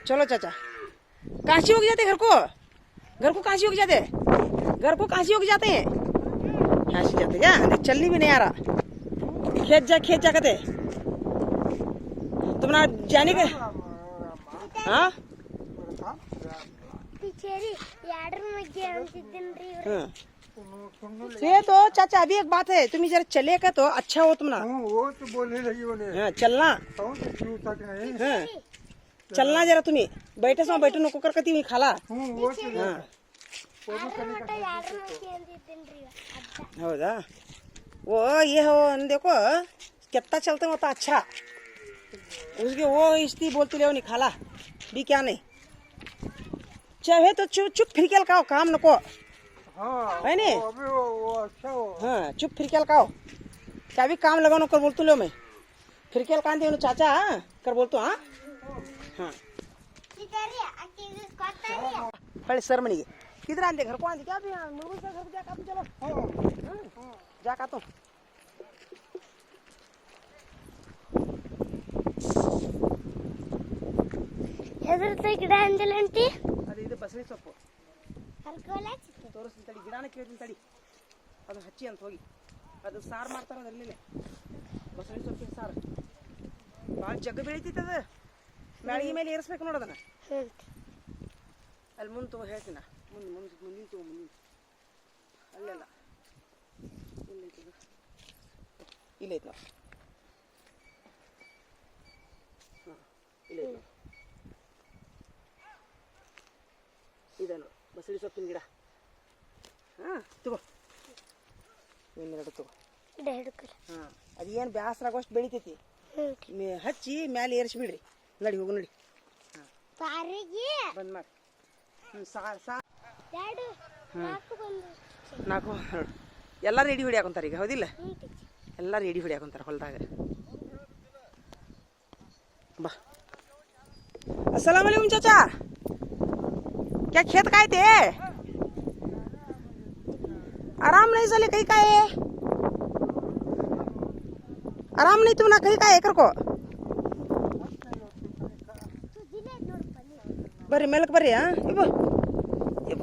चलो चाचा, काशी हो जाते घर को काशी हो जाते, घर को काशी हो जाते हैं, काशी जाते क्या? चलनी भी नहीं आ रहा। खेत जा कहते तुम्हारा जाने के। हाँ ये तो चाचा अभी एक बात है, तुम्हें जरा चलेगा तो अच्छा हो तुम्हारा। वो तो बोलने लगी बोले। हाँ चलना, हाँ चलना जरा तुम्हें। बैठे सो बैठे नको कर कती हुई खाला। हाँ ಹೌದಾ वो ये हो देखो कितना चलते हो तो अच्छा उसके वो इसकी बोलती ले नहीं खाला भी क्या नहीं चाहे तो चुप चुप फिर के खाओ काम नको है नहीं। हाँ चुप फिर के खाओ क्या भी काम लगाओ कर बोलते लो मैं फिर के कान दे चाचा कर बोलते हाँ हाँ पहले सर मनी किधर आंदे घर को आंदे क्या भी मुर्गू से घर को जा का चलो जा का तो ಎದುರ್ತ ಗಿಡ ಅಂಜಲಂಟಿ ಅದು ಇದು ಬಸಳಿ ಸೊಪ್ಪು ಹರ್ಕೋಲಾಚಿತ್ತು ತೋರಿಸ್ತೀನಿ ತಡಿ ಗಿಡನ ಕೇಳ್ತೀನಿ ತಡಿ ಅದು ಹಚ್ಚಿ ಅಂತ ಹೋಗಿ ಅದು ಸಾರು ಮಾಡ್ತಾರೆ ಅಲ್ಲೇ ಬಸಳಿ ಸೊಪ್ಪಿನ ಸಾರು ಭಾಳ ಜಗ್ಗ ಬೆಳಿತೈತದ ಮ್ಯಾಳಿಗೆ ಮೇಲೆ ಏರಿಸ್ಬೇಕು ನೋಡೋದನ್ನ ಅಲ್ಲಿ ಮುಂದೆ ತಗೋ ಹೇಳ್ತೀನಿ ಮುಂದಿನ ತಗೋ ಮುಂದಿನ ಅಲ್ಲೆಲ್ಲ ಇಲ್ಲೈತೆ ನಾವು ಹಾಂ ಇಲ್ಲೈತೆ ಇದನ್ನು ಬಸಳಿ ಸೊಪ್ಪಿನ ಗಿಡ ಹಾಂ ತಗೋ ಇನ್ನೆರಡು ತಗೋ ಹಾಂ ಅದೇನು ಬ್ಯಾಸರಾಗೋಷ್ಟು ಬೆಳಿತೈತಿ ಹಚ್ಚಿ ಮ್ಯಾಲೆ ಏರಿಸ್ಬಿಡ್ರಿ ನಡಿ ಹೋಗು ನಡಿ ಹಾಂ ಬಂದ್ ಮಾಡಿ ನಾಲ್ಕು ಎಲ್ಲ ರೆಡಿ ಹೊಡಿಯಾಕೊಂತಾರೆ ಈಗ ಹೌದಿಲ್ಲ ಎಲ್ಲ ರೆಡಿ ಹೊಡಿಯಾಕೊಂತಾರೆ ಹೊಲದಾಗ ಬಾ अस्सलाम वालेकुम चाचा क्या खेत काय ते आराम नहीं चले कहीं का है आराम नहीं तुम ना कहीं का है कर को ಬರ್ರಿ ಮೇಲಕ್ಕೆ ಬರ್ರಿ ಹಾಂ ಇವು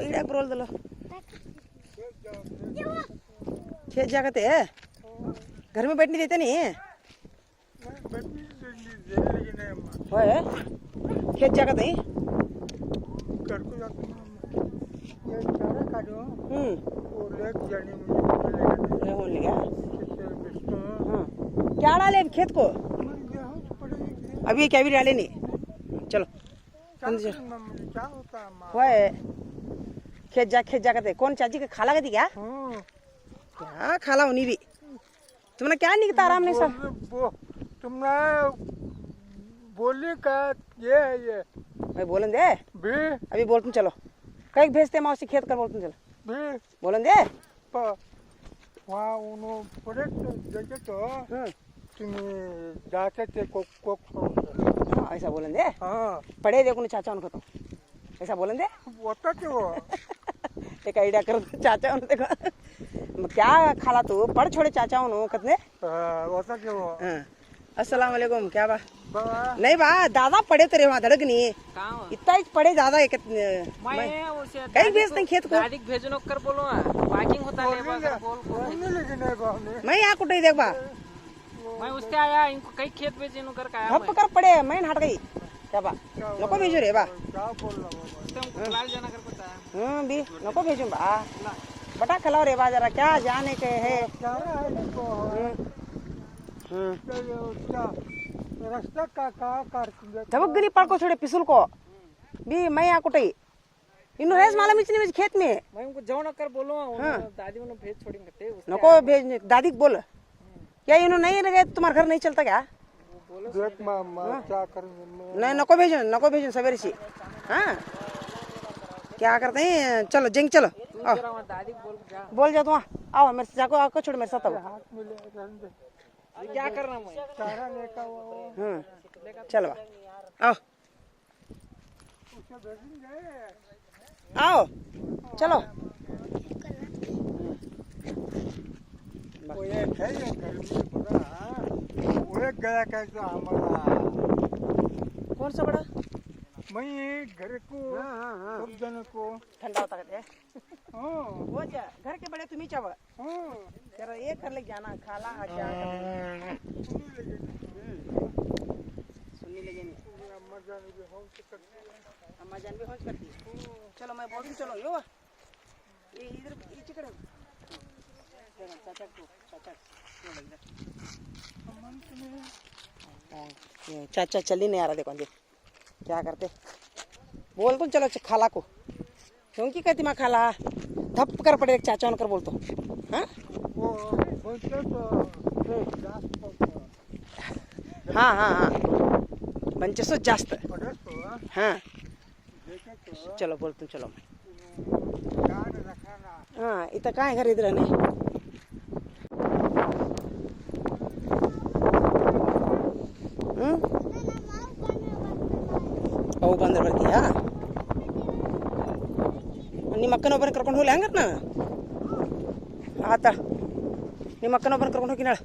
ಇಡ್ಯಾಕೆ ಬರೋಲ್ದಲ್ಲ खेत जागते घर में बैठने देते नहीं होए खेत जागते नहीं घर को जाते ये चारा काटो और ले जाने ले हो लिया क्या डाले खेत को अभी क्या भी डाले नहीं चलो क्या होता होए खेत जा करते कौन चाची के खाला गती क्या क्या खाला होनी भी तुमने क्या नहीं किया आराम नहीं सर तुमने बोली का ये है ये मैं बोलन दे भी अभी बोल तुम चलो कहीं भेजते मौसी खेत कर बोल तुम चलो भी बोलन दे वहाँ उन्होंने प्रोडक्ट देखे तो तुम्हें जाके थे कोक हाँ ऐसा बोलन दे हाँ पढ़े देखो ना चाचा उनको तो ऐसा बोलन दे होता क्यों एक आइडिया करो चाचा उन्होंने देखो क्या खाला तू पढ़ छोड़े चाचा उन्होंने कितने होता क्यों अस्सलाम वालेकुम क्या बा बाबा नहीं बा दादा पढ़े तेरे वहाँ धड़क नहीं इतना ही पढ़े ज्यादा कहीं भेजते खेत को दादी भेजनो कर बोलो पार्किंग होता है मैं यहाँ कुछ देख बा मैं उससे आया इनको कई खेत भेजनो कर का आया हप कर पड़े मैं हट गई क्या बा नको भेजो रे बा क्या बोल रहा हूँ उससे लाल जाना कर पता है भी नको भेजू बा बटा खिलाओ रे बा जरा क्या जाने के है रास्ता का काट धबकगनी पड़ को छोड़े पिसुल को भी मैं यहाँ कुटई इन्हों रेस माला मिचनी में खेत में मैं उनको जाओ ना कर बोलो दादी उन्होंने भेज छोड़ी मत नको भेज दादी को बोल क्या इन्हों नहीं रह गए तुम्हारा घर नहीं चलता क्या देख क्या करूँगा नहीं नको भेजो सवेरे से हाँ क्या करते हैं चलो जिंग चलो दादी बोल जाओ तुम आओ मेरे से जाको आपको छोड़ मेरे साथ आओ हाथ मिले क्या करना मैं चारा लेकर चलो आओ पैसे भेजेंगे। आओ चलो। वो एक है ये गर्मी बड़ा, वो एक गया कैसा हमारा कौन सा बड़ा? मैं घर को हाँ। सब जनों को ठंडा होता कहते हाँ वो जा घर के बड़े तुम्ही चाव हाँ जरा ये कर ले जाना खाला अच्छा सुनने लगे नहीं अम्मा जान भी हम से करती है। अम्मा जान भी होंच करती है। चलो मैं बोल दूं चलो यो ये इधर ये चिकड़े चाचा चाचा चल ही नहीं आ रहा देखो क्या करते बोल तो चलो खाला को क्योंकि कहती मैं खाला धप कर पड़े एक चाचा उनकर बोल तो हाँ वो बोलते तो जास्त हाँ हाँ हाँ पंचसो जास्त पड़े तो हाँ देखे तो चलो बोल तुम चलो याद रखना। हाँ इतना कहाँ है घर इधर नहीं ಅವು ಬಂದ್ರೆ ಬರ್ತೀಯಾ ನಿಮ್ಮ ಅಕ್ಕನೊಬ್ಬನ ಕರ್ಕೊಂಡು ಹೋಗ್ಲಿ ಹಂಗಾರ ನಾನು ಆತ ನಿಮ್ಮ ಅಕ್ಕನೊಬ್ಬನ ಕರ್ಕೊಂಡು ಹೋಗಿ ನಾಳೆ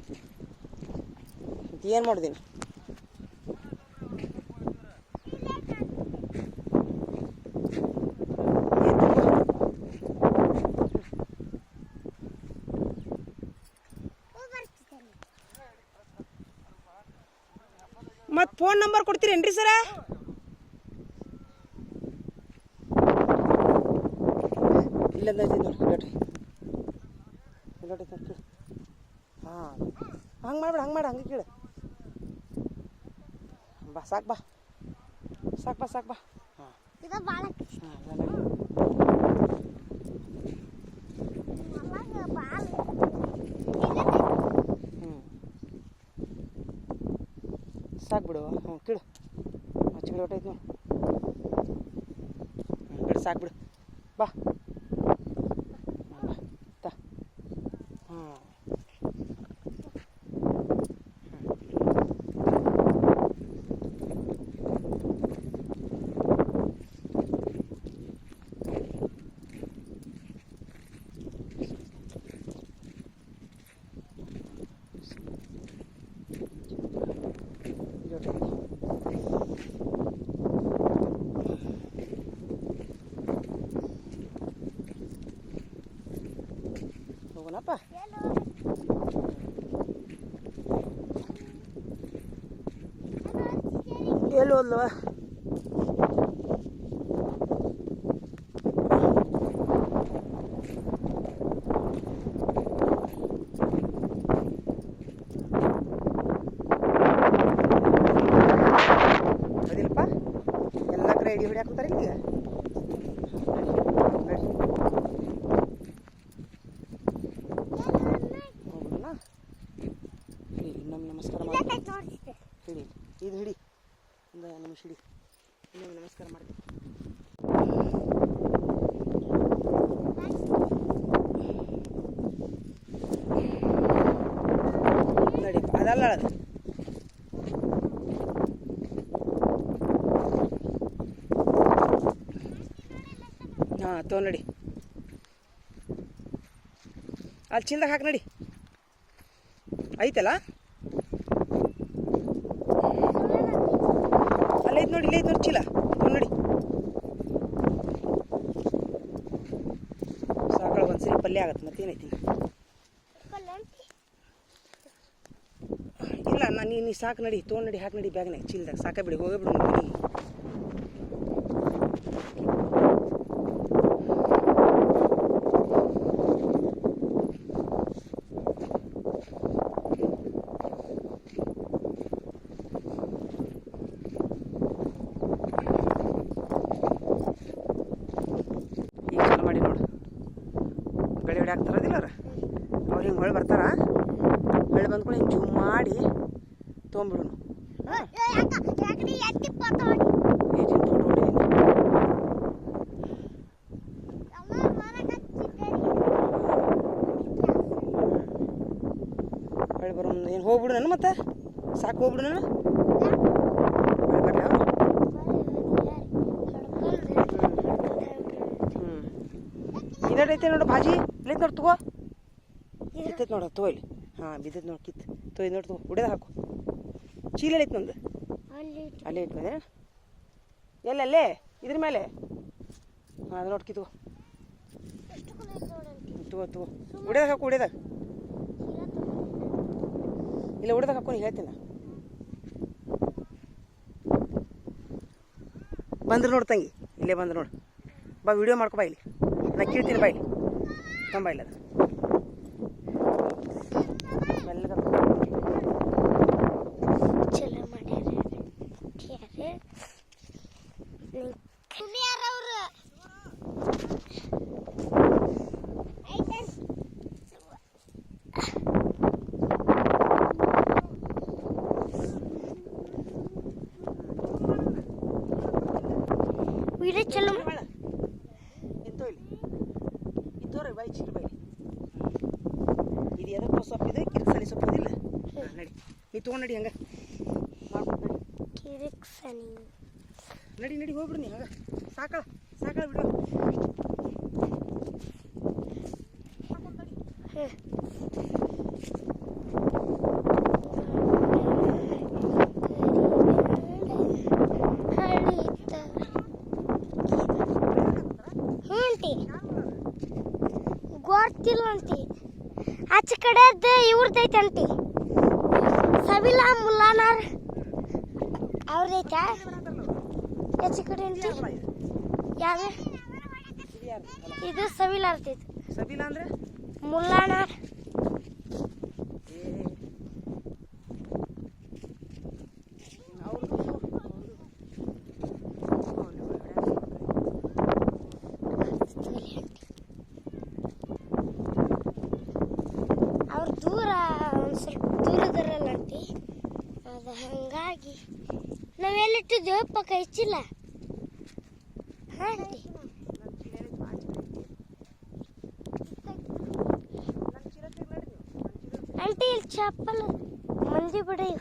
ಏನು ಮಾಡಿದೀನಿ ಮತ್ತು ಫೋನ್ ನಂಬರ್ ಕೊಡ್ತೀರೇನ್ರಿ ಸರ ಇಲ್ಲಂದ ನೋಡಿ ಇಲ್ಲೋಟಿ ಹಾಂ ಹಂಗೆ ಮಾಡ್ಬೇಡ ಹಂಗೆ ಕೇಳು ಬಾ ಸಾಕು ಬಾ ಹಾಂ ಇದು ಭಾಳ ಸಾಕು ಬಿಡು ಹ್ಞೂ ಕೇಳು ಹಚ್ಚಿಬಿಡು ಹೊಟ್ಟೆ ಐತೆ ನೋಡಿ ಬಿಡು ಸಾಕು ಬಿಡು ಬಾ ಹಾಂ ಹೋಗೋಣಪ್ಪ ಎಲ್ಲಿ ಹೋದ್ಲವ ಅದಿಲ್ಲಪ್ಪ ಎಲ್ಲ ಕಡೆ ಐಡಿ ಹೊಡ್ಯಾಕಂತಾರೆ ಈಗ ಹೋಗೋಣ ಇನ್ನೊಮ್ಮೆ ನಮಸ್ಕಾರ ಮಾಡಿ ಹಿಡಿ ಇದು ಹಿಡಿ ಒಂದು ನಿಮಿಷ ಹಿಡಿ ಇನ್ನೊಮ್ಮೆ ನಮಸ್ಕಾರ ಮಾಡ್ತೀನಿ ನಡಿಯಪ್ಪ ಅದಲ್ಲ ಅದು ಹಾಂ ತೊಗೊಂಡು ನಡಿ ಅಲ್ಲಿ ಚೀಲ್ದಾಗ ಹಾಕಿ ನಡಿ ಐತಲ್ಲ ಅಲ್ಲೈತೆ ನೋಡಿ ಇಲ್ಲೈತೆ ನೋಡಿ ಚೀಲ ತೊಗೊಂಡು ನಡಿ ಸಾಕಳ ಒಂದ್ಸರಿ ಪಲ್ಯ ಆಗತ್ತೆ ಮತ್ತೇನೈತಿ ಇಲ್ಲ ನೀ ಸಾಕು ನಡಿ ತೊಗೊಂಡು ನಡಿ ಹಾಕಿ ನಡಿ ಬ್ಯಾಗ್ನಾಗ ಚೀಲ್ದಾಗ ಸಾಕ ಬಿಡಿ ಹೋಗೇ ಬಿಡು ಮನೆಗೆ ಈಗ ಚಲೋ ಮಾಡಿ ನೋಡು ಗಡಿ ಹೊಡಿ ಹಾಕ್ತಾರದಿಲ್ಲ ಅವ್ರು ಹಿಂಗೆ ಹೊಳೆ ಬರ್ತಾರ ಹೊಳೆ ಬಂದ್ಕೊಂಡು ಹಿಂಗೆ ಜೂಮ್ ಮಾಡಿ ತೊಗೊಂಬಿಡು ಏಜಿನ ಫೋಟೋ ಹೊಡಿದೀನಿ ಹೊಳೆ ಬರೋ ಏನು ಹೋಗ್ಬಿಡು ನಾನು ಮತ್ತೆ ಸಾಕು ಹೋಗ್ಬಿಡು ನಾನು ಹೊಳೆ ಬರಲಿ ಐತೆ ನೋಡು ಭಾಜಿ ಇಲ್ಲೈತೆ ನೋಡು ತಗೋ ಇತ್ತೈತೆ ನೋಡು ತಗೋ ಇಲ್ಲಿ ಹಾಂ ಬಿದ್ದೈತೆ ನೋಡಿ ಕಿತ್ತು ತಗೋ ಇದು ನೋಡಿ ತಗೋ ಉಡ್ಯದ ಹಾಕು ಚೀಲ ಐತೆ ನಂದು ಅಲ್ಲೇ ಇಟ್ಟು ಬಂದೆ ಎಲ್ಲಲ್ಲೇ ಇದ್ರ ಮೇಲೆ ಹಾಂ ಅದು ನೋಡಿ ಕಿತ್ತು ತಗೋ ತಗೋ ಉಡ್ಯದಾಗ ಹಾಕು ಉಡ್ಯದಾಗ ಇಲ್ಲ ಉಡ್ಯದಾಗ ಹಾಕು ನೀ ಹೇಳ್ತೀನಿ ಬಂದ್ರೆ ನೋಡಿ ತಂಗಿ ಇಲ್ಲೇ ಬಂದ್ರೆ ನೋಡಿ ಬಾ ವಿಡಿಯೋ ಮಾಡ್ಕೊ ಬಾ ಇಲ್ಲಿ ನಾ ಕೇಳ್ತೀನಿ ಬಾ ಇಲ್ಲಿ ತಂಬ ಇಲ್ಲ ಅದು ಮೆಲ್ಲಗ ಚಲೋ ಮಾಡ್ಯಾರ ವಿಡಿಯೋ ಚಲೋ ಇಂತೋ ಇಲ್ಲಿ ಇಂತೋರಿ ಬಾಯಿ ಚೀಲ ಬಾಯಿ ಇದು ಎದಕ್ಕೋ ಸೊಪ್ಪು ಇದು ಕಿರಿಕ್ಸನಿ ಸೊಪ್ಪು ಅದಿಲ್ಲ ನಡಿ ನೀ ತೊಗೊಂಡು ನಡಿ ಹಂಗೆ ಮಾಡ್ಬಿಟ್ಟು ನಡಿ ಕಿರಿಕ್ಸನಿ ನಡಿ ನಡಿ ಹೋಗ್ಬಿಡು ನೀ ಹಂಗೆ ಸಾಕಳ ಸಾಕಳ ಬಿಡು ಗೊತ್ತಿಲ್ಲ ಅಂತಿ ಆಚೆ ಕಡೆ ಇವ್ರದೈತೆ ಅಂತಿ ಸವಿಲಾ ಮುಲ್ಲಾನಾರ್ ಅವ್ರದೈತಾ ಆಚೆ ಕಡೆ ಅಂತಿ ಯಾವ ಇದು ಸವಿಲಾ ಇರ್ತೈತಿ ಸಬಿಲಾ ಅಂದ್ರೆ ಮುಲ್ಲಾನಾರ್ ಅವ್ರು ದೂರ ಒಂದು ಸ್ವಲ್ಪ ದೂರದರಲ್ಲ ಅಂತಿ ಅದು ಹಂಗಾಗಿ ನಾವೆಲ್ಲಿಟ್ಟಿದ್ದೇವೆ ಪಕ್ಕ ಹೆಚ್ಚಿಲ್ಲ ಹಾಂ ಆಂಟಿ ಆಂಟಿ ಇಲ್ಲಿ ಚಪ್ಪಲ್ ಮಂದಿ ಬಿಡ ಇವು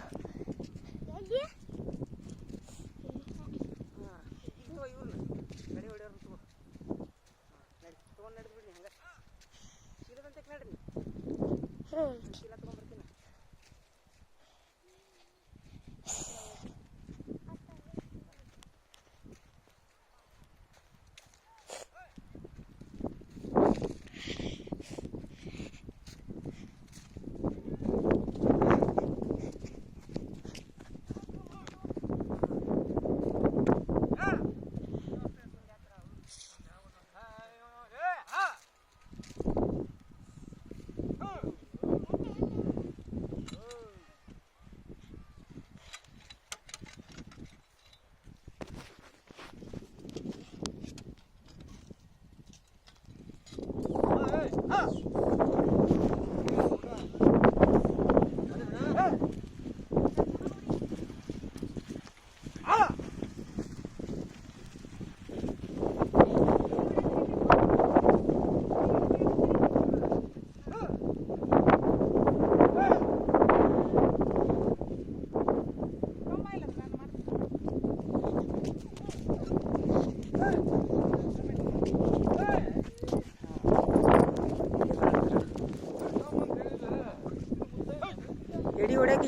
ಎಡಿ ಹೊಡ್ಯಾಕ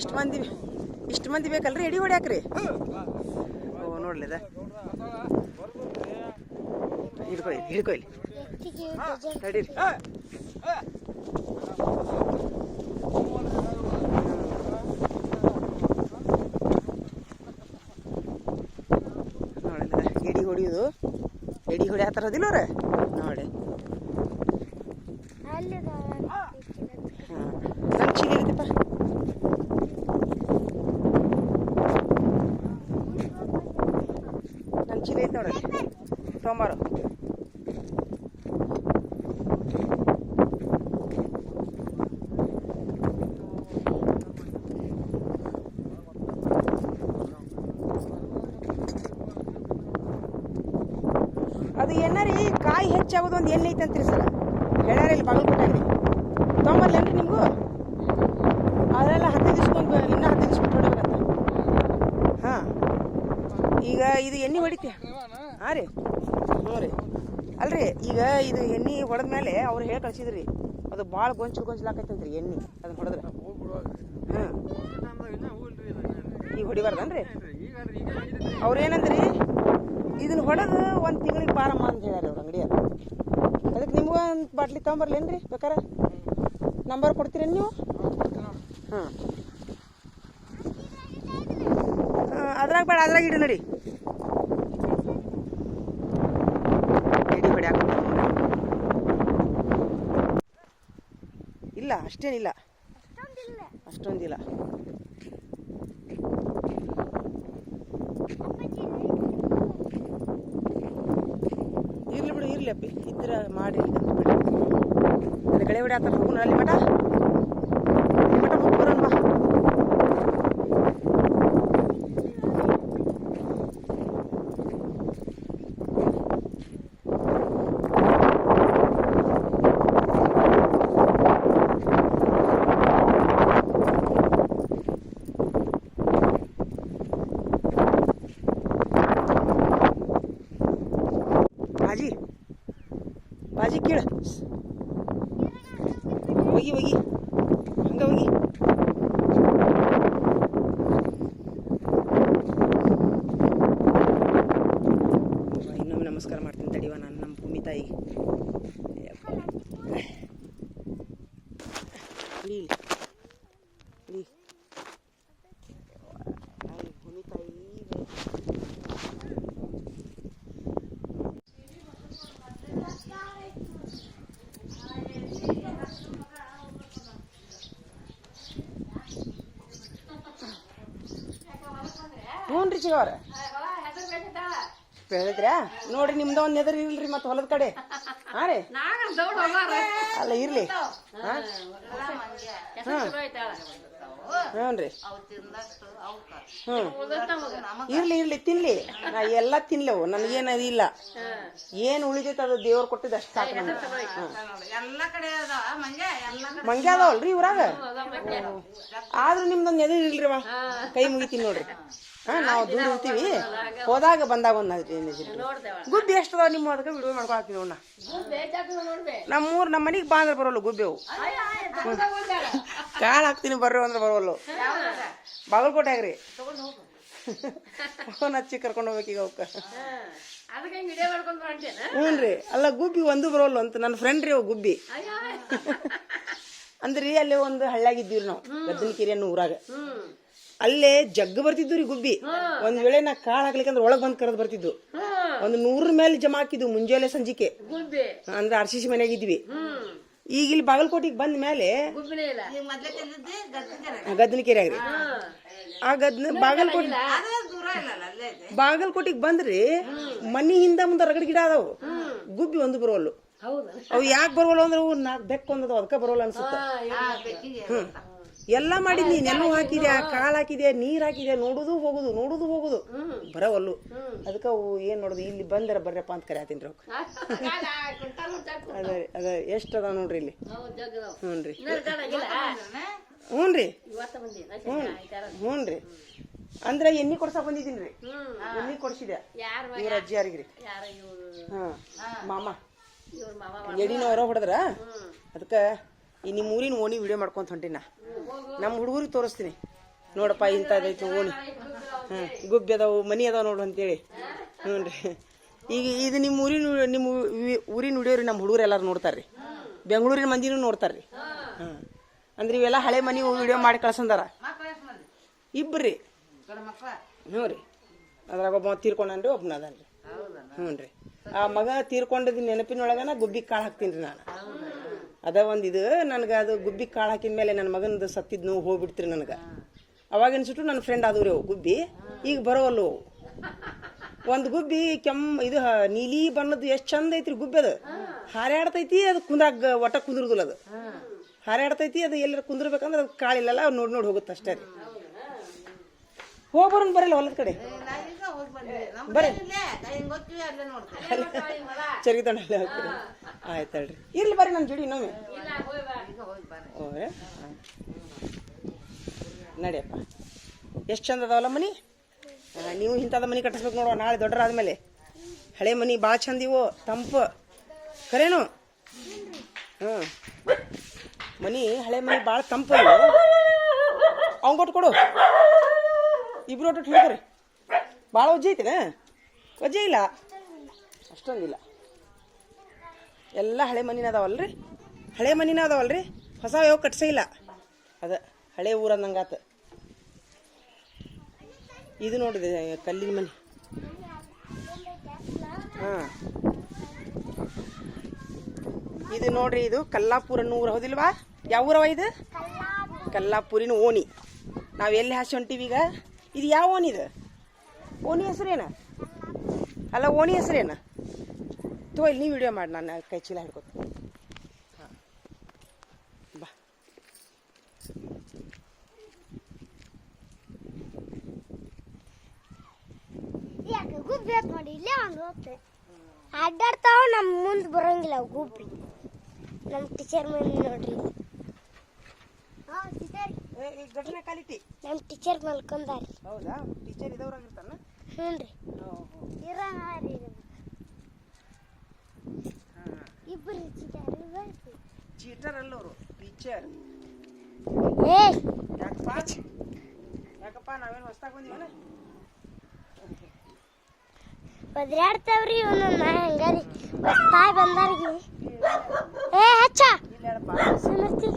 ಇಷ್ಟು ಮಂದಿ ಬೇಕಲ್ರಿ ಎಡಿ ಹೊಡ್ಯಾಕ್ರಿ ಓ ನೋಡ್ಲಿದ ಹಿಡ್ಕೊಯ್ಲಿ ನಡೀರಿ ನೋಡ್ಲಿದ ಎಡಿ ಹೊಡಿಯೋದು ಎಡಿ ಹೊಡಿ ಆ ಥರ ಅದಿಲ್ಲ ಅವ್ರೆ ನೋಡಿ ನನ್ನ ಚೀಲ ಇರ್ತಪ್ಪ ನನ್ನ ಚೀಲ ಐತೆ ನೋಡ್ರಿ ತೊಂಬಾರು ಅದು ಏನಾರಿ ಕಾಯಿ ಹೆಚ್ಚಾಗೋದು ಒಂದು ಎಣ್ಣೆ ಐತೆ ಅಂತೀರಿ ಸರ್ ಹೇಳ್ಯಾರ ಇಲ್ಲಿ ಬಾಗಲಕೋಟೆಗೆ ತೊಗೊಂಬರ್ಲೇನ್ರಿ ನಿಮಗೂ ಅದೆಲ್ಲ 15 ದಿವ್ಸಕ್ಕೊಂದು ಇನ್ನೂ 15 ದಿವ್ಸ ಬಿಟ್ಟು ಹೊಡ್ಬೇಕಂತ ಹಾಂ ಈಗ ಇದು ಎಣ್ಣೆ ಹೊಡಿತೀಯ ಹಾಂ ರೀ ಹ್ಞೂ ರೀ ಅಲ್ರಿ ಈಗ ಇದು ಎಣ್ಣೆ ಹೊಡೆದ ಮೇಲೆ ಅವ್ರು ಹೇಳಿ ಕಳ್ಸಿದ್ರಿ ಅದು ಭಾಳ ಗೊಂಚಲಾಕೈತಂತ್ರಿ ಎಣ್ಣೆ ಅದನ್ನ ಹೊಡೆದ್ರೆ ಹಾಂ ಈಗ ಹೊಡಿಬಾರ್ದನ್ರಿ ಅವ್ರು ಏನಂದ್ರಿ ಇದನ್ನ ಹೊಡೆದು ಒಂದು ತಿಂಗಳಿಗೆ ಬಾರಮ್ಮ ಅಂತ ಹೇಳ್ಯಾರ ಅವ್ರ ಅಂಗಡಿಯವ್ರು ಅದಕ್ಕೆ ನಿಮ್ಗೆ ಒಂದು ಬಾಟ್ಲಿ ತೊಗೊಂಬರ್ಲೇನ್ರಿ ಬೇಕಾರೆ ನಂಬರ್ ಕೊಡ್ತೀರೇನು ನೀವು ಹಾಂ ಅದ್ರಾಗ ಬೇಡ ಅದ್ರಾಗ ಇಡು ನೋಡಿ ಎಡಿ ಹೊಡ್ಯಾಕ ಇಲ್ಲ ಅಷ್ಟೇನಿಲ್ಲ ಅಷ್ಟೊಂದಿಲ್ಲ ಇರ್ಲಿ ಬಿಡು ಇರ್ಲಿ ಅಪ್ಪಿ ಇದ್ರ ಮಾಡಿ ಅಲ್ಲಿ ಗಳೆ ಹೊಡ್ಯಾತಾರ ಹೋಗೋಣ ಅಲ್ಲಿ ಮಠ ಹೋಗ್ಬರೋಣ ಬಾ ಬಾಜಿ ಕೇಳ ಹೋಗಿ ಹಂಗ ಹೋಗಿ ಇನ್ನೊಮ್ಮೆ ನಮಸ್ಕಾರ ಮಾಡ್ತೀನಿ ತಡಿವ ನಾನು ನಮ್ಮ ಭೂಮಿ ತಾಯಿ ಭೂಮಿ ತಾಯಿ ಹ್ಞೂ ರೀ ಚಿಗವ್ರ ಬೆಳೆದ್ರಾ ನೋಡ್ರಿ ನಿಮ್ದ ಒಂದ್ ಎದುರು ಇಲ್ರಿ ಮತ್ತೆ ಹೊಲದ ಕಡೆ ಹಾ ರೀ ಅಲ್ಲ ಇರ್ಲಿ ಹ್ಞೂ ರೀ ಇರ್ಲಿ ತಿನ್ಲಿ ನಾ ಎಲ್ಲ ತಿನ್ಲವು ನನಗೇನದು ಇಲ್ಲ ಏನ್ ಉಳಿದೈತೆ ಅದು ದೇವ್ರು ಕೊಟ್ಟಿದ್ದು ಅಷ್ಟು ಸಾಕು ನಮ್ಗೆ ಮಂಗ್ಯ ಅದಾವಲ್ರಿ ಇವ್ರಾಗ ಆದ್ರೂ ನಿಮ್ದೊಂದು ಎದುರು ಇಲ್ರಿವಾ ಕೈ ಮುಗಿತೀನಿ ನೋಡ್ರಿ ಹಾ ನಾವು ದೂರ ಇರ್ತೀವಿ ಹೋದಾಗ ಬಂದಾಗ ಒಂದು ಗುಬ್ಬಿ ಎಷ್ಟು ಅದಾವ ನಿಮ್ಮ ಅದಕ್ಕೆ ವಿಡಿಯೋ ಮಾಡ್ಕೊಳತ್ತೀವಿ ನೋಡ ನಮ್ಮೂರ್ ನಮ್ಮ ಮನೆಗೆ ಬಾ ಅಂದ್ರೆ ಬರೋಲ್ಲ ಗುಬ್ಬಿವು ಕಾಳು ಹಾಕ್ತೀನಿ ಬರ್ರಿ ಅಂದ್ರೆ ಬರೋಲ್ಲ ಬಾಗಲಕೋಟೆಯಾಗ್ರಿ ಫೋನ್ ಹಚ್ಚಿ ಕರ್ಕೊಂಡು ಹೋಗ್ಬೇಕೀಗ ಅವಕ್ಕ ಹ್ಞೂ ರೀ ಅಲ್ಲ ಗುಬ್ಬಿ ಒಂದು ಬರೋಲ್ಲ ಅಂತ ನನ್ನ ಫ್ರೆಂಡ್ ರೀ ಅವ್ ಗುಬ್ಬಿ ಅಂದ್ರಿ ಅಲ್ಲಿ ಒಂದು ಹಳ್ಳಿಯಾಗಿದ್ದೀವ್ರಿ ನಾವು ಗದ್ದನಕೆರೆ ಅನ್ನೋ ಊರಾಗ ಅಲ್ಲೇ ಜಗ್ಗ ಬರ್ತಿದ್ವು ರೀ ಗುಬ್ಬಿ ಒಂದ್ ವೇಳೆ ನಾ ಕಾಳು ಹಾಕ್ಲಿಕ್ಕಂದ್ರೆ ಒಳಗ್ ಬಂದ್ ಕರೆದ್ ಬರ್ತಿದ್ವು ಒಂದು 100 ಮೇಲೆ ಜಮಾ ಹಾಕಿದ್ವು ಮುಂಜಾನೆ ಸಂಜಿಕೆ ಅಂದ್ರೆ RCC ಮನೆಯಾಗಿದ್ವಿ ಈಗ ಇಲ್ಲಿ ಬಾಗಲಕೋಟಿಗೆ ಬಂದ ಮೇಲೆ ಗದ್ದನಕೆರೆ ಆಗ್ರಿ ಆ ಬಾಗಲಕೋಟಿಗೆ ಬಂದ್ರಿ ಮನಿ ಹಿಂದ ಮುಂದೆ ರಗಡ ಗಿಡ ಅದಾವು ಗುಬ್ಬಿ ಒಂದು ಬರೋಲ್ಲು ಅವು ಯಾಕೆ ಬರೋಲ್ಲ ಅಂದ್ರೆ ಅವು 4 ಬೆಕ್ಕು ಒಂದದ ಅದಕ್ಕೆ ಬರೋಲ್ಲ ಅನ್ಸುತ್ತ ಎಲ್ಲ ಮಾಡಿದ್ನಿ ನೆಲ್ಲು ಹಾಕಿದ್ಯಾ ಕಾಳು ಹಾಕಿದ್ಯಾ ನೀರ್ ಹಾಕಿದ್ಯಾ ನೋಡುದು ಹೋಗುದು ಬರವಲ್ಲು ಅದಕ್ಕೆ ಅವು ಏನ್ ನೋಡುದು ಇಲ್ಲಿ ಬಂದರ ಬರ್ರಪ್ಪ ಅಂತ ಕರಿಯಾತೀನಿ ಅದ ಎಷ್ಟ್ ಅದ ನೋಡ್ರಿ ಇಲ್ಲಿ ಹ್ಞೂನ್ರಿ ಅಂದ್ರೆ ಎಣ್ಣೆ ಕೊಡ್ಸಕ್ ಬಂದಿದ್ದೀನ್ರಿ ಎಣ್ಣೆ ಕೊಡ್ಸಿದೆ ಇವ್ರ ಅಜ್ಜಿ ಯಾರಿಗ್ರಿ ಮಾಮ ಎಡಿನ ಹೊರ ಹೊಡೆದ್ರ ಅದಕ್ಕೆ ಈ ನಿಮ್ಮ ಊರಿನ ಓಣಿ ವಿಡಿಯೋ ಮಾಡ್ಕೊಂತ ಹೊಂಟಿನ ನಮ್ಮ ಹುಡುಗರಿಗೆ ತೋರಿಸ್ತೀನಿ ನೋಡಪ್ಪ ಇಂಥದೈತಿ ಓಣಿ ಗುಬ್ಬಿ ಅದಾವು ಮನಿ ಅದಾವ ನೋಡು ಅಂತೇಳಿ ಹ್ಞೂ ರೀ ಈಗ ಇದು ನಿಮ್ಮ ಊರಿನ ವಿಡಿಯೋ ರೀ ನಮ್ಮ ಹುಡುಗರು ಎಲ್ಲಾರು ನೋಡ್ತಾರ್ರಿ ಬೆಂಗಳೂರಿನ ಮಂದಿನೂ ನೋಡ್ತಾರ್ರಿ ಅಂದ್ರೆ ಇವೆಲ್ಲ ಹಳೆ ಮನಿ ವಿಡಿಯೋ ಮಾಡಿ ಕಳ್ಸಂದಾರ ಇಬ್ರಿ ಹ್ಞೂ ರೀ ಅದ್ರಾಗ ಒಬ್ಬ ತೀರ್ಕೊಂಡ್ರಿ ಒಬ್ಬನ ಅದನ್ರಿ ಹ್ಞೂ ರೀ ಆ ಮಗ ತೀರ್ಕೊಂಡದ ನೆನಪಿನೊಳಗನ ಗುಬ್ಬಿ ಕಾಳು ಹಾಕ್ತೀನಿ ರೀ ನಾನು ಅದ ಒಂದು ಇದು ನನಗೆ ಅದು ಗುಬ್ಬಿ ಕಾಳು ಹಾಕಿದ ಮೇಲೆ ನನ್ನ ಮಗನದು ಸತ್ತಿದ್ ನೋವು ಹೋಗ್ಬಿಡ್ತೀರಿ ನನಗೆ ಅವಾಗ ಅನ್ಸಿಟ್ಟು ನನ್ನ ಫ್ರೆಂಡ್ ಆದವ್ರಿ ಅವು ಗುಬ್ಬಿ ಈಗ ಬರೋವಲ್ಲು ಒಂದು ಗುಬ್ಬಿ ಇದು ನೀಲಿ ಬಣ್ಣದ್ದು ಎಷ್ಟು ಚಂದ ಐತ್ರಿ ಗುಬ್ಬಿ ಅದು ಹಾರಾಡ್ತೈತಿ ಅದು ಕುಂದ್ರಾಗ ಒಟ್ಟ ಕುಂದ್ರದಿಲ್ಲ ಅದು ಹಾರಾಡ್ತೈತಿ ಅದು ಎಲ್ಲರ ಕುಂದ್ರಬೇಕಂದ್ರೆ ಅದು ಕಾಳಿಲ್ಲಲ್ಲ ನೋಡಿ ಹೋಗುತ್ತೆ ಅಷ್ಟೇ ರೀ ಹೋಗ್ಬರೋಣ ಬರಲ್ಲ ಹೊಲದ ಕಡೆ ಬರ್ರಿ ಚರಿಗಿತೊಂಡಲ್ಲೇ ಹೋಗ್ತೀರಿ ಆಯ್ತಲ್ರಿ ಇರ್ಲಿ ಬರ್ರಿ ನನ್ನ ಜೋಡಿ ಇನ್ನೊಮ್ಮೆ ನಡಿಯಪ್ಪ ಎಷ್ಟು ಚಂದ ಅದಾವಲ್ಲ ಮನಿ ನೀವು ಇಂಥದ ಮನೆ ಕಟ್ಟಿಸ್ಬೇಕು ನೋಡುವ ನಾಳೆ ದೊಡ್ಡರಾದ್ಮೇಲೆ. ಹಳೆ ಮನೆ ಭಾಳ ಚಂದ ಇವು, ತಂಪು ಖರೇನು. ಹ್ಞೂ ಮನೆ ಹಳೆ ಮನೆ ಭಾಳ ತಂಪು ಇವು. ಅವ್ನು ಕೊಟ್ಟು ಇಬ್ರು ಒಟ್ಟು ಹಿಡ್ಕೊರಿ. ಭಾಳ ವಜ್ಜೆ ಐತಿನ? ವಜ್ಜೆ ಇಲ್ಲ, ಅಷ್ಟೊಂದಿಲ್ಲ. ಎಲ್ಲ ಹಳೆ ಮನಿನ ಅದಾವಲ್ರಿ, ಹಳೆ ಮನಿನ ಅದಾವಲ್ರಿ, ಹೊಸ ಯಾವ ಕಟ್ಸೇ ಇಲ್ಲ. ಅದ ಹಳೆ ಊರಂದಂಗಾತ. ಇದು ನೋಡಿದೆ ಕಲ್ಲಿನ ಮನೆ. ಹಾಂ ಇದು ನೋಡ್ರಿ, ಇದು ಕಲ್ಲಾಪುರ ಅನ್ನೋ ಊರು ಹೌದಿಲ್ವಾ? ಯಾವ ಊರವ ಇದು? ಕಲ್ಲಾಪುರಿನ ಓಣಿ. ನಾವು ಎಲ್ಲಿ ಹಾಸಿ ಹೊಂಟೀವಿ ಈಗ? ಇದು ಯಾವ ಓಣಿ ಇದು? ಓಣಿ ಹೆಸರೇನ? ಅಲ್ಲ ಓಣಿ ಹೆಸರೇನ? ತೋ ಇಲ್ಲಿ ನೀವು ವಿಡಿಯೋ ಮಾಡಿ, ನಾನು ಕೈ ಚೀಲ ಹಿಡ್ಕೊತ. ಹಾಂ ಬಾ. ಗುಬ್ಬಿ ನೋಡಿ ಇಲ್ಲೇ ಒಂದು ಹೋಗ್ತದೆ, ಅಡ್ಡಾಡ್ತಾವ. ನಮ್ಮ ಮುಂದೆ ಬರೋಂಗಿಲ್ಲ ಅವು ಗುಬ್ಬಿ. ನಮ್ಮ ಟೀಚರ್ ಮೇಲೆ ನೋಡ್ರಿ. ಘಟನೆ ಕಾಲಿಟ್ಟಿ ನಮ್ಮ ಟೀಚರ್ ಮಲ್ಕೊಂಡಾರಿ. ಹೌದಾ? ಟೀಚರ್ ಇದವ್ರಾಗಿರ್ತಾನ? ಹ್ಞೂ ರೀ, ಇಬ್ಬರು ಚೀಟರ್ ಅಲ್ಲವರು, ಟೀಚರ್. ಏ ಯಾಕಪ್ಪ ನಾವೇನು ಹೊಸ್ತಾಗ ಬಂದಿವನ? ಒದ್ರಾಡ್ತಾವ್ರಿ ಒಂದೊಂದು ನಾಯಿ ಹಂಗಾರಿ ಹೊಸ್ತಾಗಿ ಬಂದಾರಿಗೆ. ಏ ಹಚ್ಚ ಸುಮರ್ತಿ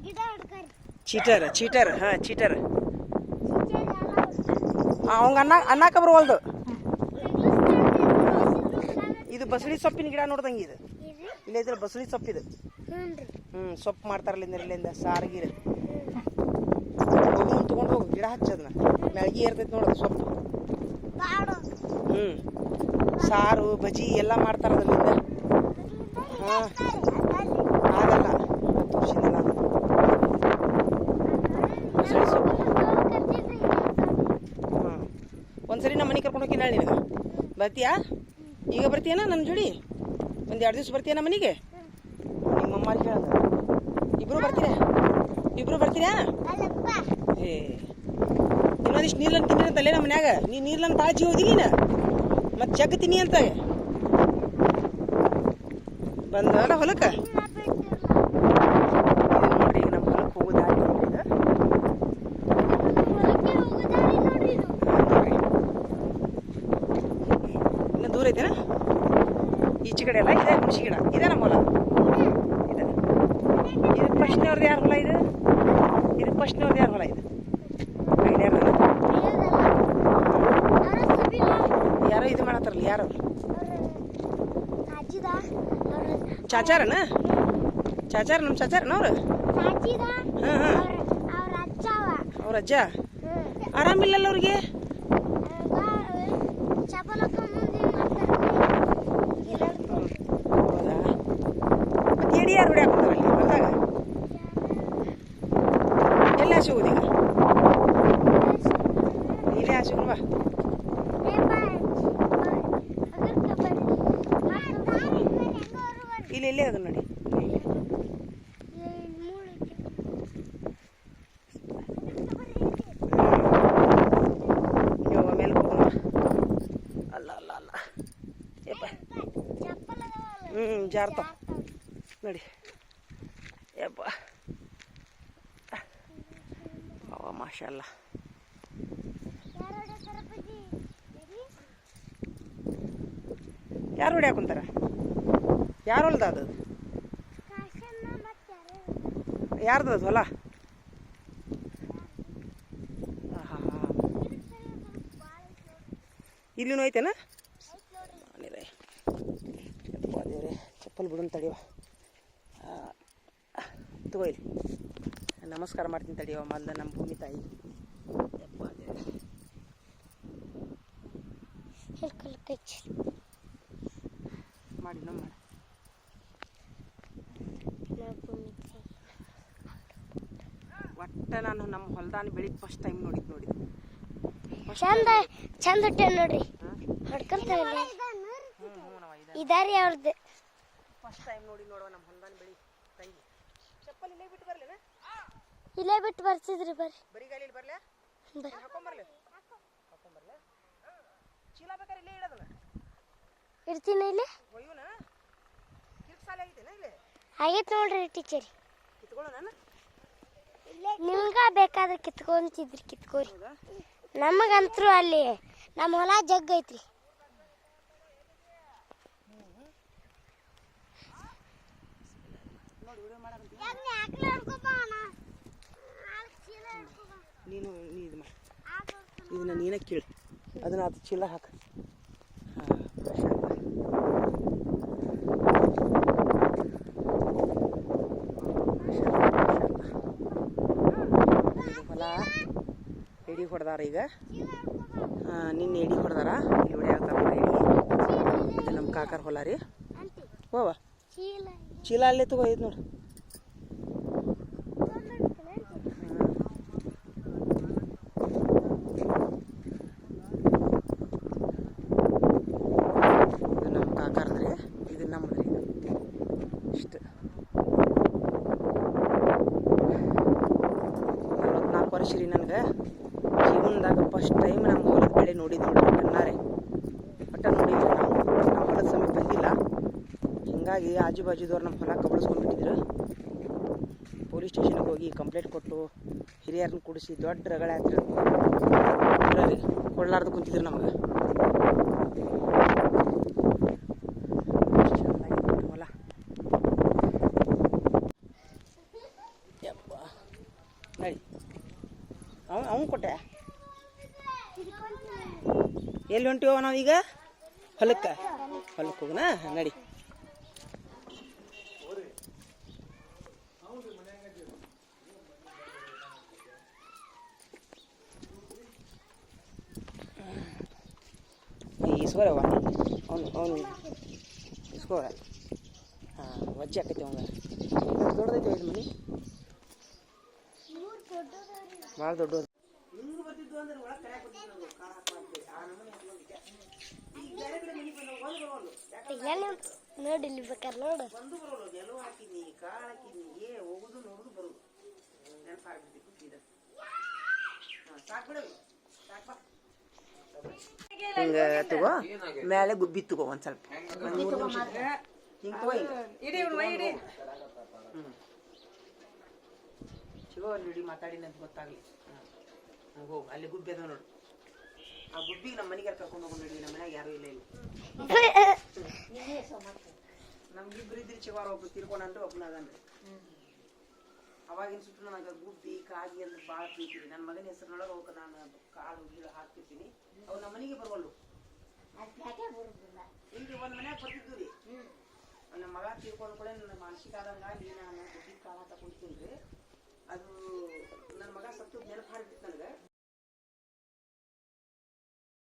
ಗಿಡ ಹುಡ್ಕಾರಿ. ಚೀಟರ್ ಚೀಟರ್, ಹಾಂ ಚೀಟರ್. ಅವಂಗ ಅನ್ನಕ ಬರುವಲ್ದು. ಇದು ಬಸಳಿ ಸೊಪ್ಪಿನ ಗಿಡ ನೋಡ್ದಂಗೆ ಇದು. ಇಲ್ಲೇ ಇದ್ರೆ ಬಸಳಿ ಸೊಪ್ಪಿದು. ಸೊಪ್ಪು ಮಾಡ್ತಾರಲ್ಲ ಇಲ್ಲಿಂದ ಸಾರಿಗೆ. ಹೋಗಿ ತೊಗೊಂಡು ಹೋಗು, ಗಿಡ ಹಚ್ಚದನ್ನ ಮ್ಯಾಳ್ಗಿ ಏರ್ತೈತಿ ನೋಡೋದು ಸೊಪ್ಪು. ಸಾರು ಬಜ್ಜಿ ಎಲ್ಲ ಮಾಡ್ತಾರ ಅದರಿಂದ. ಹಾಂ ಆಗಲ್ಲ, ತೋರಿಸಿದ್ದಲ್ಲ ಅದು ಬಸಳಿ ಸೊಪ್ಪು. ಹಾಂ ಒಂದ್ಸರಿ ನಮ್ಮ ಮನೆ ಕರ್ಕೊಂಡು ಹೋಗಿ ನಾಳೆ ನಿನಗೆ ಬರ್ತೀಯಾ? ಈಗ ಬರ್ತೀಯನ ನನ್ನ ಜೋಡಿ? ಒಂದು 2 ದಿವ್ಸ ಬರ್ತೀಯ ನಮ್ಮ ಮನೆಗೆ? ನಿಮ್ಮಮ್ಮ ಹೇಳೋದು ಇಬ್ರು ಬರ್ತೀರಾ? ಇಬ್ರು ಬರ್ತೀರಾ? ಏ ಇನ್ನೊಂದಿಷ್ಟು ನೀರ್ಲನ್ನು ತಿನ್ನಿ ಅಂತಲ್ಲೇ ನಮ್ಮ ಮನ್ಯಾಗ. ನೀ ನೀರ್ಲನ್ನು ತಾಳ್ಜಿ ಹೋದಿ ನೀನು, ಮತ್ತೆ ಜಗ್ ತಿನ್ನಿ ಅಂತ ಬಂದಲ್ಲ ಹೊಲಕ್ಕೆ. ನೋಡಿ ಈಗ ನಮ್ಮ ಹೊಲಕ್ಕೆ ಹೋಗೋದಾಗಿ ಇನ್ನು ದೂರ ಐತೆನಾ? ಈಚೆ ಕಡೆ ಎಲ್ಲ ಇದೆ ಹುಣಸಿ ಗಿಡ. ಇದೆ ನಮ್ಮ ಹೊಲ. ಇದೆ. ಇದು ಫಸ್ಟ್ನವ್ರದ್ದು ಯಾರ ಹೊಲ? ಇದು ಫಸ್ಟ್ನವ್ರದ್ದು ಯಾರ ಹೊಲ? ಇದು ಯಾರೋ ಇದು ಮಾಡತ್ತಾರಲ್ಲ, ಯಾರು? ಚಾಚಾರನ? ಚಾಚಾರ, ನಮ್ಮ ಚಾಚಾರನ ಅವ್ರು? ಹಾಂ ಹಾಂ, ಅವ್ರ ಅಜ್ಜ ಆರಾಮಿಲ್ಲಲ್ಲ ಅವ್ರಿಗೆ? ಹೌದಾ? ಮತ್ತೆ ಎಡಿ ಯಾರು ಹೊಡಿ ಹಾಕೊಂತಾರಲ್ಲಿ ಹೊಲ್ದಾಗ? ಎಲ್ಲಿ ಹಸಿ ಹೋಗುದೀಗ? ಇಲ್ಲೇ ಹಸಿ ಬಾ. ಇಲ್ಲಿ ಎಲ್ಲೇ ಅದು ನೋಡಿ. ಮೇಲೆ ಹೋಗೋಣ. ಅಲ್ಲ ಅಲ್ಲ ಅಲ್ಲ ಯಪ್ಪ. ಜಾರ್ತಾವ ನೋಡಿ ಯಪ್ಪ. ಅವ ಮಾಷಲ್ಲ. ಯಾರು ಹೊಡಿ ಹಾಕೊಂತಾರ? ಯಾರು ಹೊಲ್ದ ಅದು? ಯಾರ್ದು ಅದು ಹೊಲ? ಇಲ್ಲಿನೂ ಐತೆನಾ? ದೇವ್ರೆ ಚಪ್ಪಲ್ ಬಿಡೋಣ ತಡಿಯೋ. ತಗೋಯ್ಲಿ, ನಮಸ್ಕಾರ ಮಾಡ್ತೀನಿ ತಡಿಯೋ ಮೊದಲು ನಮ್ಮ ಭೂಮಿ ತಾಯಿ. ಮಾಡಿ ನಮ್ಮ ಮಾಡಿ ಒಟ್ಟ ನಾನು ನಮ್ಮ ಹೊಲ್ದಾನ ಬೆಳಿ ಫಸ್ಟ್ ಟೈಮ್ ನೋಡಿದ್ದು ಚಂದ ಚಂದ ಹೊಟ್ಟೆ ನೋಡ್ರಿ. ಹೊಡ್ಕೊಂತ ಇದಾರಿ ಅವ್ರದ್ದು ಫಸ್ಟ್ ಟೈಮ್ ನೋಡುವ ನಮ್ಮ ಹೊಲ್ದಾನ ಬೆಳಿ ತಂಗಿ. ಚಪ್ಪಲ್ ಇಲ್ಲೇ ಬಿಟ್ಟು ಬರಲೇನ? ಇಲ್ಲೇ ಬಿಟ್ಟು ಬರ್ತಿದ್ರಿ ಬರ್ರಿ ಬರಿಗಾಲಿ ಬರ್ಲೆ ಬರ್ರಿ ಹಾಕೊಂಬರ್ಲೆ ಚೀಲ ಬೇಕಾದ್ರೆ ಇಲ್ಲೇ ಇಡೋದಲ್ಲ ಇರ್ತೀನಿ ಇಲ್ಲಿ ಒಯ್ಯುನ ಕಿರ್ಕ್ ಸಾಲ ಐತೆನ ಇಲ್ಲಿ ಆಗೈತೆ ನೋಡ್ರಿ ಟೀಚರ್ ಕಿತ್ಕೊಳ್ಳೋಣ ನಿಮ್ಗ ಬೇಕಾದ್ರೆ ಕಿತ್ಕೊಂತಿದ್ರಿ ಕಿತ್ಕೋರಿ ಹೌದಾ ನಮಗಂತರೂ ಅಲ್ಲಿ ನಮ್ಮ ಹೊಲ ಜಗ್ ಐತ್ರಿ ನೀನು ನೀ ಇದು ಮಾಡಿ ಇದನ್ನ ನೀನೇ ಕೀಳು ಅದನ್ನ ಅದು ಚೀಲ ಹಾಕು ಹೊಲ ಎಡಿ ಹೊಡೆದಾರ ಈಗ ನಿನ್ನೆ ಎಡಿ ಹೊಡೆದಾರ ಇಲ್ಲಿ ಹೊಡೆಯಾಗ್ತಾರ ಎಡಿ ಇದು ನಮ್ಮ ಕಾಕರ ಹೊಲ ರೀ ಹೋವ ಚೀಲ ಅಲ್ಲೇ ತಗೋ ಇದು ನೋಡಿ ಇದು ನಮ್ಮ ಕಾಕರ್ದ್ರಿ ಇದು ನಮ್ಮದ್ರಿ ಇಷ್ಟು 44 ವರ್ಷ ರೀ ನನಗೆ ಜೀವನದಾಗ ಫಸ್ಟ್ ಟೈಮ್ ನಮ್ಮ ಹೊಲದ ಬೆಳೆ ನೋಡಿದ್ದು ನೋಡಿ ಕಣ್ಣಾರೆ ಒಟ್ಟ ನೋಡಿಲ್ಲ ನಾವು ನಮ್ಮ ಹೊಲದ ಸಮಯ ಬಂದಿಲ್ಲ ಹಿಂಗಾಗಿ ಆಜು ಬಾಜುದವ್ರು ನಮ್ಮ ಹೊಲ ಕಬಳಿಸ್ಕೊಂಡ್ಬಿಟ್ಟಿದ್ರು ಪೊಲೀಸ್ ಸ್ಟೇಷನ್ಗೆ ಹೋಗಿ ಕಂಪ್ಲೇಂಟ್ ಕೊಟ್ಟು ಹಿರಿಯರನ್ನ ಕೂಡಿಸಿ ದೊಡ್ಡ ರಗಳೆ ಆಯ್ತು ರೀ ಕೊಡ್ಲಾರ್ದು ಕುಂತಿದ್ರು ನಮಗೆ ಹೊಲ ಯಪ್ಪ ನಡಿ ಅವನು ಕೊಟ್ಟೆ ಎಲ್ಲಿ ಹೊಂಟಿವ ನಾವೀಗ ಹೊಲಕ್ಕೆ ಹೋಗೋಣ ನಡಿ ಇಸ್ಕೋರವ ಅವನು ಇಸ್ಕೋರ ಹಾಂ ವಜ್ಜೆ ಆಕೈತಿ ಅವಂಗ ದೊಡ್ಡದೈತೆ ಇದು ಮನೆ ಭಾಳ ದೊಡ್ಡದು ನೋಡಿ ಇಲ್ಲಿ ಬೇಕಾದ್ರೆ ನೋಡು ಬಂದು ಬರೋಲ್ಲ ಎಲ್ಲೋ ಹಾಕಿದ್ನಿ ಕಾಳು ಹಾಕಿದ್ನಿ ಹೋಗುದು ನೋಡುದು ಬರುದು ನೆನಪಾಗ್ಬಿಡ್ತಿ ಕೂತಿದ್ದ ಸಾಕು ಬಿಡೋದು ಸಾಕು ಹಿಂಗ ತಗೋ ಮೇಲೆ ಗುಬ್ಬಿ ತಗೋ ಒಂದ್ ಸ್ವಲ್ಪ ಹಿಂಗ ತಗೋ ಚಗೋ ನೋಡಿ ಮಾತಾಡಿನಂತ ಗೊತ್ತಾಗ್ಲಿ ಹೋಗು ಅಲ್ಲಿ ಗುಬ್ಬಿ ಅದ ನೋಡು ಆ ಗುಬ್ಬಿಗೆ ನಮ್ಮ ಮನೆಗೆ ಕರ್ಕೊಂಡು ಹೋಗೋ ನೋಡಿ ನಮ್ಮ ಮನ್ಯಾಗ ಯಾರು ಇಲ್ಲ ನಮ್ಗಿಬ್ರು ಇದ್ರಿ ಚಿವಾರ ಒಬ್ಬ ತಿರ್ಕೊಂಡ್ರೆ ಒಬ್ಬನ ಅದನ್ರಿ ಅವಾಗಿನ ಸುಟ್ಟು ನನಗೆ ಗುಬ್ಬಿ ಕಾಗಿ ಅಂದ್ರೆ ಭಾಳ ಪ್ರೀತಿರಿ ನನ್ನ ಮಗನ ಹೆಸರಿನೊಳಗೆ ಅವಕ್ಕೆ ನಾನು ಕಾಳು ಗೀಳು ಹಾಕ್ತಿರ್ತೀನಿ ಅವು ನಮ್ಮ ಮನೆಗೆ ಬರೋಲ್ಲು ಇಲ್ಲಿ ಒಂದು ಮನ್ಯಾಗ ಬರ್ತಿದ್ವು ರೀ ನಮ್ಮ ಮಗ ತೀರ್ಕೊಂಡು ಕೂಡ ನನ್ನ ಮಾನಸಿಕ ಆದಂಗಾಗಿ ನಾನು ಗುಬ್ಬಿ ಕಾಳು ಹಾಕ ಕುಂತೀನಿ ರೀ ಅದು